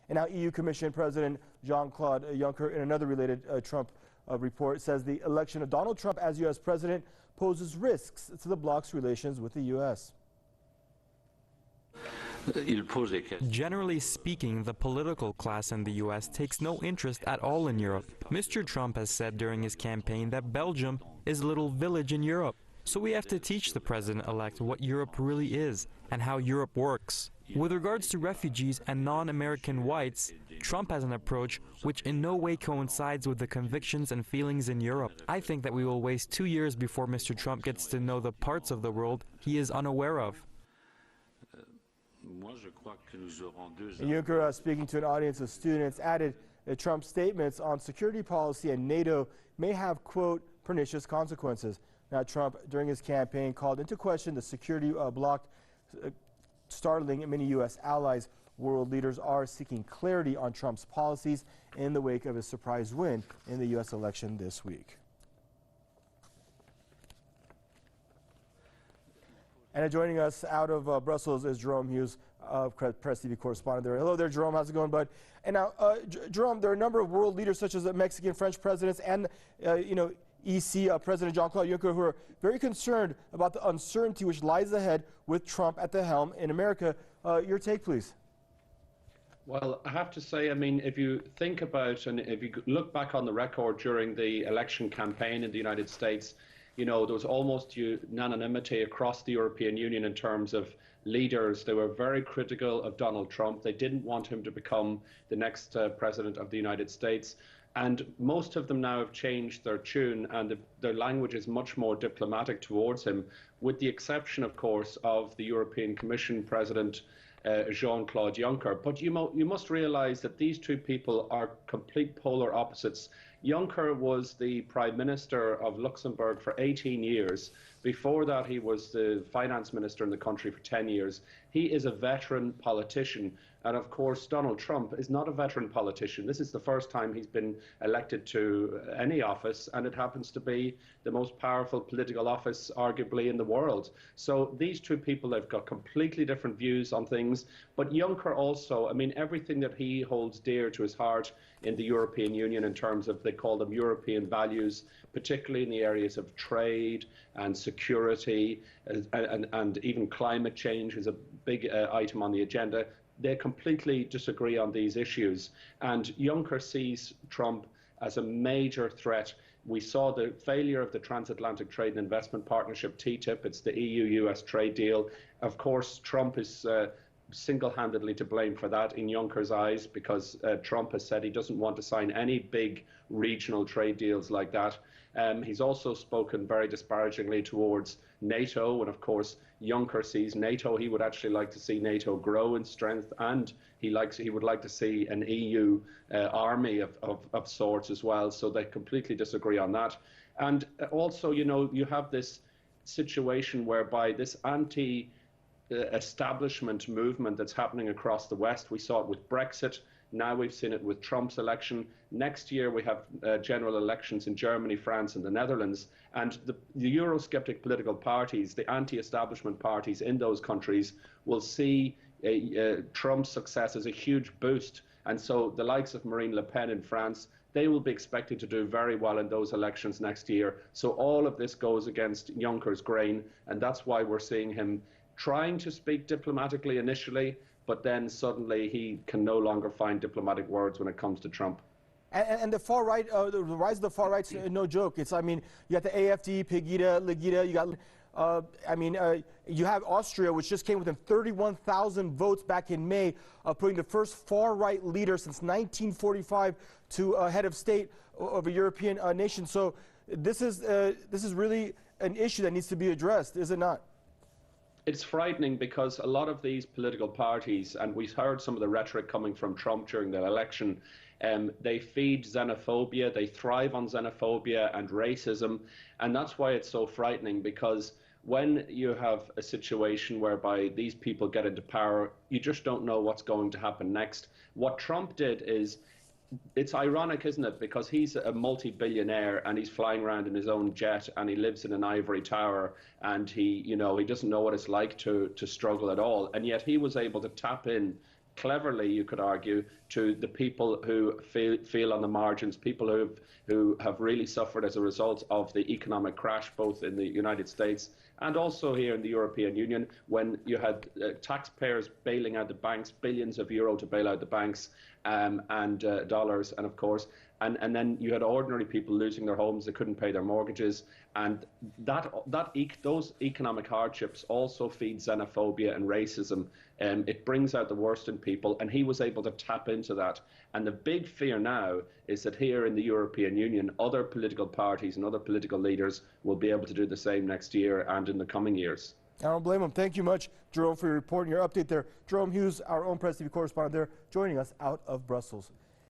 And now EU Commission President Jean-Claude Juncker, in another related Trump report, says the election of Donald Trump as U.S. president poses risks to the bloc's relations with the U.S. Generally speaking, the political class in the U.S. takes no interest at all in Europe. Mr. Trump has said during his campaign that Belgium is a little village in Europe. So we have to teach the president-elect what Europe really is and how Europe works. With regards to refugees and non-American whites, Trump has an approach which in no way coincides with the convictions and feelings in Europe. I think that we will waste 2 years before Mr. Trump gets to know the parts of the world he is unaware of. Juncker, speaking to an audience of students, added that Trump's statements on security policy and NATO may have, quote, pernicious consequences. Now, Trump, during his campaign, called into question the security bloc, startling many U.S. allies. World leaders are seeking clarity on Trump's policies in the wake of his surprise win in the U.S. election this week. And joining us out of Brussels is Jerome Hughes, Press TV correspondent there. Hello there, Jerome. How's it going, bud? And now, Jerome, there are a number of world leaders, such as the Mexican, French presidents, and EC President Jean-Claude Juncker, who are very concerned about the uncertainty which lies ahead with Trump at the helm in America. Your take, please. Well, I have to say, I mean, if you think about and if you look back on the record during the election campaign in the United States, there was almost unanimity across the European Union in terms of leaders. They were very critical of Donald Trump. They didn't want him to become the next president of the United States. And most of them now have changed their tune, and their language is much more diplomatic towards him, with the exception, of course, of the European Commission President Jean-Claude Juncker. But you must realize that these two people are complete polar opposites. Juncker was the Prime Minister of Luxembourg for 18 years. Before that, he was the finance minister in the country for 10 years. He is a veteran politician. And of course, Donald Trump is not a veteran politician. This is the first time he's been elected to any office, and it happens to be the most powerful political office, arguably, in the world. So these two people have got completely different views on things. But Juncker also, I mean, everything that he holds dear to his heart in the European Union in terms of, they call them European values, particularly in the areas of trade and security and even climate change is a big item on the agenda. They completely disagree on these issues. And Juncker sees Trump as a major threat. We saw the failure of the Transatlantic Trade and Investment Partnership, TTIP. It's the EU-US trade deal. Of course, Trump is single-handedly to blame for that in Juncker's eyes, because Trump has said he doesn't want to sign any big regional trade deals like that. He's also spoken very disparagingly towards NATO, and of course Juncker sees NATO. He would actually like to see NATO grow in strength, and he would like to see an EU army of sorts as well. So they completely disagree on that. And also, you have this situation whereby this establishment movement that's happening across the West. We saw it with Brexit. Now we've seen it with Trump's election. Next year we have general elections in Germany, France and the Netherlands. And the Eurosceptic political parties, the anti-establishment parties in those countries, will see Trump's success as a huge boost. And so the likes of Marine Le Pen in France, they will be expected to do very well in those elections next year. So all of this goes against Juncker's grain, and that's why we're seeing him trying to speak diplomatically initially, but then suddenly he can no longer find diplomatic words when it comes to Trump. And the far right, the rise of the far right's no joke. It's, I mean, you got the AfD, Pegida, Legida, you got, you have Austria, which just came within 31,000 votes back in May, putting the first far right leader since 1945 to head of state of a European nation. So this is really an issue that needs to be addressed, is it not? It's frightening because a lot of these political parties, and we heard some of the rhetoric coming from Trump during the election, they feed xenophobia, they thrive on xenophobia and racism, and that's why it's so frightening, because when you have a situation whereby these people get into power, you just don't know what's going to happen next. What Trump did is, it's ironic, isn't it? Because he's a multi-billionaire and he's flying around in his own jet and he lives in an ivory tower and he doesn't know what it's like to struggle at all. And yet he was able to tap in cleverly, you could argue, to the people who feel on the margins, people who have really suffered as a result of the economic crash, both in the United States and also here in the European Union, when you had taxpayers bailing out the banks, billions of euro to bail out the banks, and dollars, and of course, and then you had ordinary people losing their homes, they couldn't pay their mortgages, and those economic hardships also feed xenophobia and racism. It brings out the worst in people, and he was able to tap into that. And the big fear now is that here in the European Union, other political parties and other political leaders will be able to do the same next year and in the coming years. I don't blame him. Thank you much, Jerome, for your report and your update there. Jerome Hughes, our own Press TV correspondent there, joining us out of Brussels.